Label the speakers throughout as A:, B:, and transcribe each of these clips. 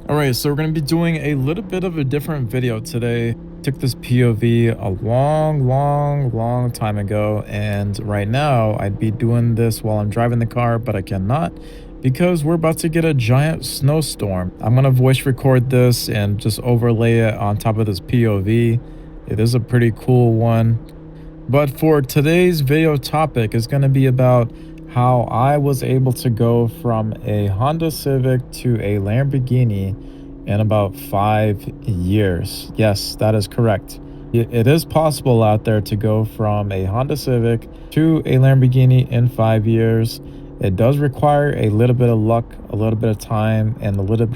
A: All right, so we're going to be doing a little bit of a different video today. Took this POV a long time ago, and right now I'd be doing this while I'm driving the car, but I cannot because we're about to get a giant snowstorm. I'm going to voice record this and just overlay it on top of this POV. It is a pretty cool one. But for today's video topic is going to be about how I was able to go from a Honda Civic to a Lamborghini in about 5 years. Yes, that is correct. It is possible out there to go from a Honda Civic to a Lamborghini in 5 years. It does require a little bit of luck, a little bit of time, and a little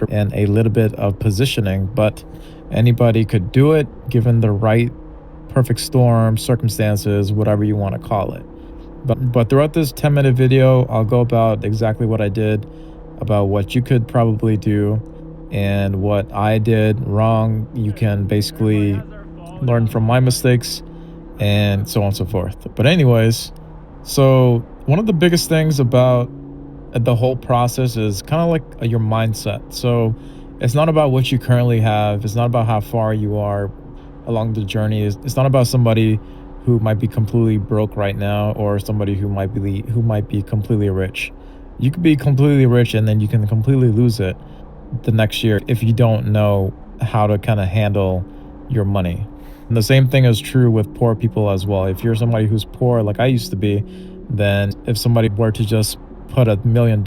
A: bit of positioning, but anybody could do it given the right perfect storm, circumstances, whatever you want to call it. But throughout this 10-minute video, I'll go about exactly what I did, about what you could probably do, and what I did wrong. You can basically learn from my mistakes and so on and so forth. But anyways, so one of the biggest things about the whole process is kind of like your mindset. So it's not about what you currently have. It's not about how far you are along the journey. It's not about somebody who might be completely broke right now or somebody who might be completely rich. You could be completely rich and then you can completely lose it the next year if you don't know how to kind of handle your money. And the same thing is true with poor people as well. If you're somebody who's poor like I used to be, then if somebody were to just put $1 million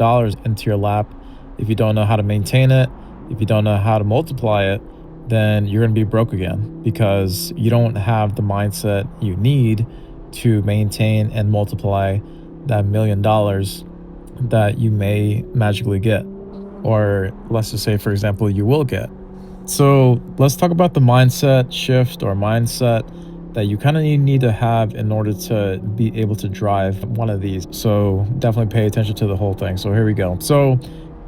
A: into your lap, if you don't know how to maintain it, if you don't know how to multiply it, then you're going to be broke again because you don't have the mindset you need to maintain and multiply that $1 million that you may magically get, or let's just say, for example, you will get. So let's talk about the mindset shift or mindset that you kind of need to have in order to be able to drive one of these. So definitely pay attention to the whole thing. So here we go. So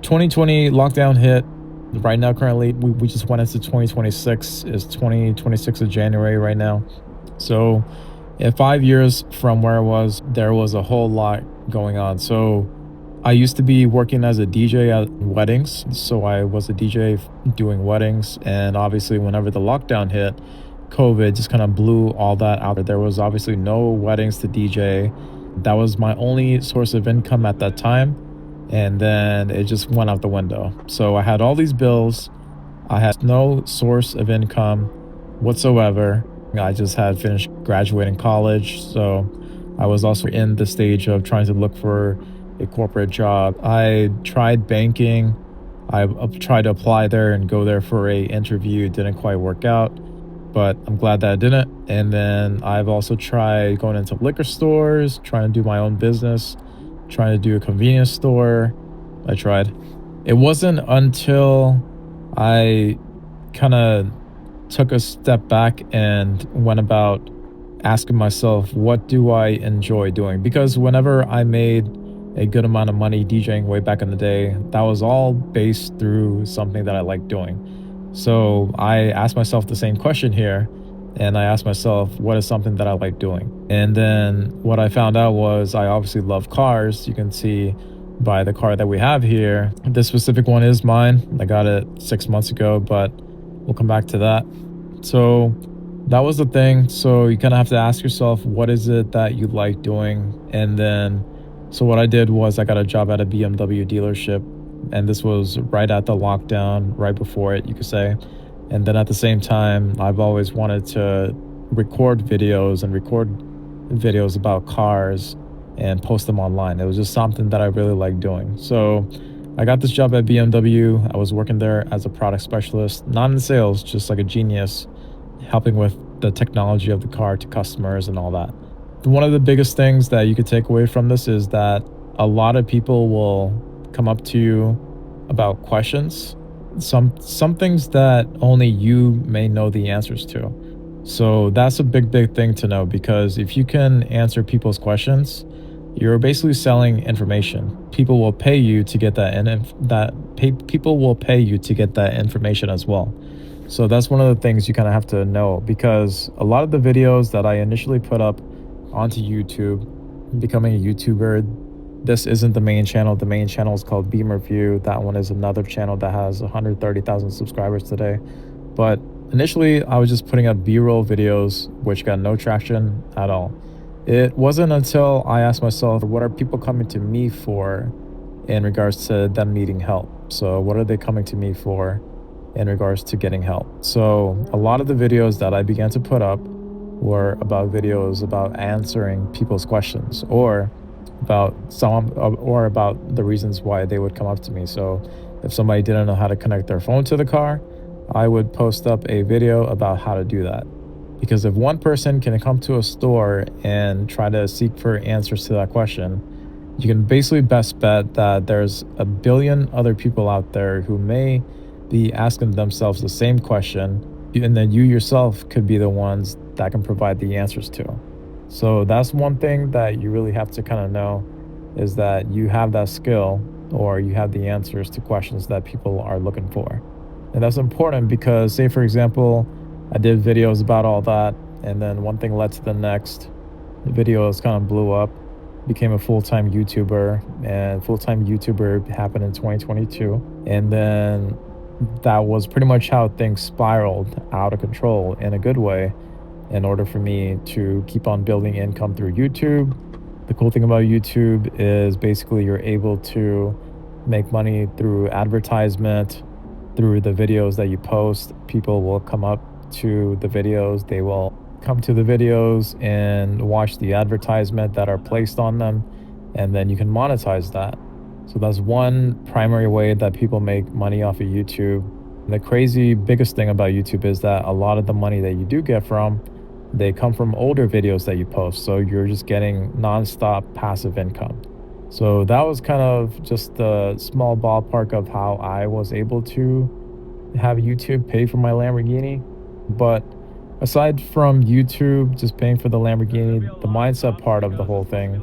A: 2020 lockdown hit. Right now, currently, we just went into 2026. It's 2026 of January right now. So in 5 years from where I was, there was a whole lot going on. So I used to be working as a DJ at weddings. So I was a DJ doing weddings. And obviously, whenever the lockdown hit, COVID just kind of blew all that out. There was obviously no weddings to DJ. That was my only source of income at that time. And then it just went out the window. So I had all these bills. I had no source of income whatsoever. I just had finished graduating college. So I was also in the stage of trying to look for a corporate job. I tried banking. I tried to apply there and go there for a interview. It didn't quite work out, but I'm glad that I didn't. And then I've also tried going into liquor stores, trying to do my own business, trying to do a convenience store. I tried. It wasn't until I kind of took a step back and went about asking myself, what do I enjoy doing? Because whenever I made a good amount of money DJing way back in the day, that was all based through something that I liked doing. So I asked myself the same question here. And I asked myself, what is something that I like doing? And then what I found out was I obviously love cars. You can see by the car that we have here. This specific one is mine. I got it 6 months ago, but we'll come back to that. So that was the thing. So you kind of have to ask yourself, what is it that you like doing? And then, so what I did was I got a job at a BMW dealership. And this was right at the lockdown, right before it, you could say. And then at the same time, I've always wanted to record videos about cars and post them online. It was just something that I really liked doing. So I got this job at BMW. I was working there as a product specialist, not in sales, just like a genius, helping with the technology of the car to customers and all that. One of the biggest things that you could take away from this is that a lot of people will come up to you about questions, some things that only you may know the answers to. So that's a big thing to know, because if you can answer people's questions, you're basically selling information. People will pay you to get that, and people will pay you to get that information as well. So that's one of the things you kind of have to know, because a lot of the videos that I initially put up onto YouTube, becoming a YouTuber, This isn't the main channel. The main channel is called Beam Review. That one is another channel that has 130,000 subscribers today. But initially, I was just putting up B-roll videos, which got no traction at all. It wasn't until I asked myself, what are people coming to me for in regards to them needing help? So, what are they coming to me for in regards to getting help? So, a lot of the videos that I began to put up were about videos about answering people's questions or about the reasons why they would come up to me. So, if somebody didn't know how to connect their phone to the car, I would post up a video about how to do that. Because if one person can come to a store and try to seek for answers to that question, you can basically best bet that there's a billion other people out there who may be asking themselves the same question, and then you yourself could be the ones that can provide the answers to. So that's one thing that you really have to kind of know is that you have that skill or you have the answers to questions that people are looking for. And that's important because, say, for example, I did videos about all that, and then one thing led to the next. The videos kind of blew up, became a full-time YouTuber, and full-time YouTuber happened in 2022. And then that was pretty much how things spiraled out of control in a good way in order for me to keep on building income through YouTube. The cool thing about YouTube is basically you're able to make money through advertisement, through the videos that you post. People will come up to the videos, they will come to the videos and watch the advertisement that are placed on them, and then you can monetize that. So that's one primary way that people make money off of YouTube. The crazy biggest thing about YouTube is that a lot of the money that you do get from, they come from older videos that you post. So you're just getting nonstop passive income. So that was kind of just the small ballpark of how I was able to have YouTube pay for my Lamborghini. But aside from YouTube just paying for the Lamborghini, the mindset part of the whole thing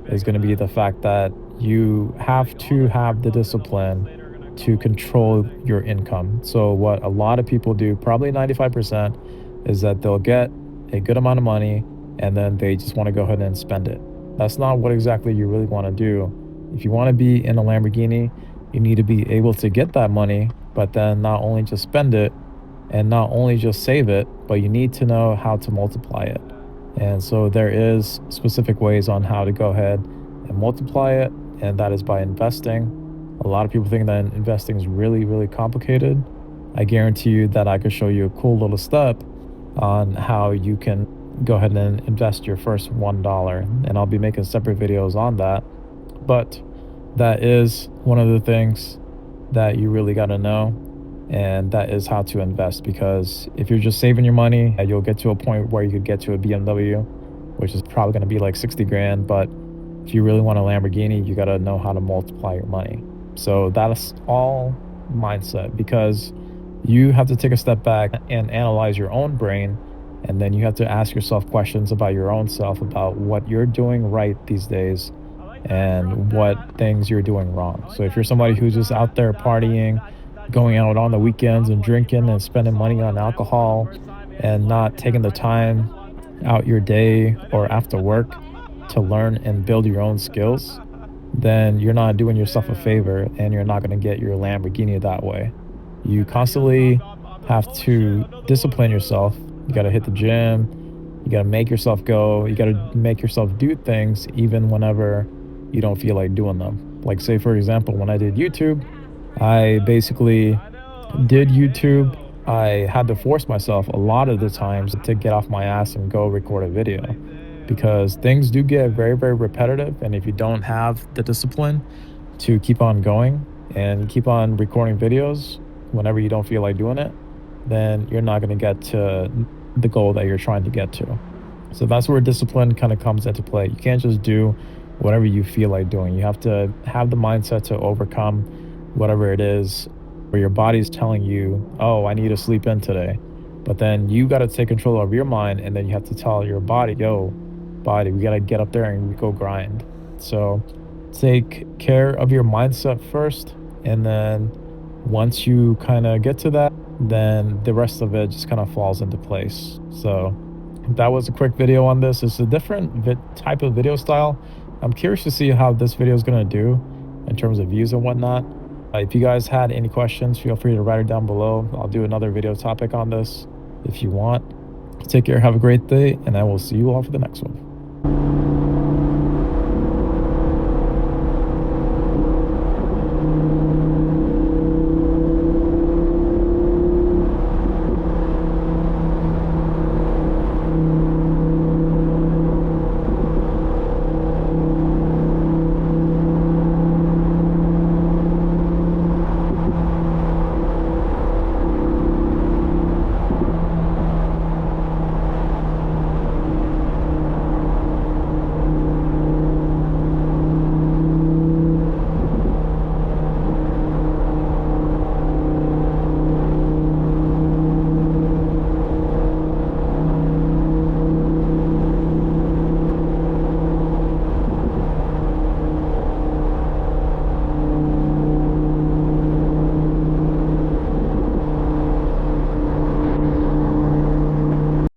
A: is going to be the fact that you have to have the discipline to control your income. So what a lot of people do, probably 95%, is that they'll get a good amount of money and then they just want to go ahead and spend it. That's not what exactly you really want to do. If you want to be in a Lamborghini, you need to be able to get that money, but then not only just spend it and not only just save it, but you need to know how to multiply it. And so there is specific ways on how to go ahead and multiply it, and that is by investing. A lot of people think that investing is really, really complicated. I guarantee you that I could show you a cool little step on how you can go ahead and invest your first $1, and I'll be making separate videos on that. But that is one of the things that you really got to know, and that is how to invest. Because if you're just saving your money, you'll get to a point where you could get to a BMW, which is probably going to be like 60 grand. But if you really want a Lamborghini, you got to know how to multiply your money. So that's all mindset, because you have to take a step back and analyze your own brain, and then you have to ask yourself questions about your own self, about what you're doing right these days and what things you're doing wrong. So if you're somebody who's just out there partying, going out on the weekends and drinking and spending money on alcohol and not taking the time out your day or after work to learn and build your own skills, then you're not doing yourself a favor and you're not going to get your Lamborghini that way. You constantly have to discipline yourself. You got to hit the gym. You got to make yourself go. You got to make yourself do things even whenever you don't feel like doing them. Like, say, for example, when I did YouTube, I basically did YouTube. I had to force myself a lot of the times to get off my ass and go record a video, because things do get very, very repetitive. And if you don't have the discipline to keep on going and keep on recording videos whenever you don't feel like doing it, then you're not going to get to the goal that you're trying to get to. So that's where discipline kind of comes into play. You can't just do whatever you feel like doing. You have to have the mindset to overcome whatever it is where your body's telling you, oh, I need to sleep in today. But then you got to take control of your mind, and then you have to tell your body, yo, body, we got to get up there and we go grind. So take care of your mindset first, and then once you kind of get to that, then the rest of it just kind of falls into place. So that was a quick video on this. It's a different type of video style. I'm curious to see how this video is going to do in terms of views and whatnot. If you guys had any questions, feel free to write it down below. I'll do another video topic on this if you want. Take care, have a great day, and I will see you all for the next one.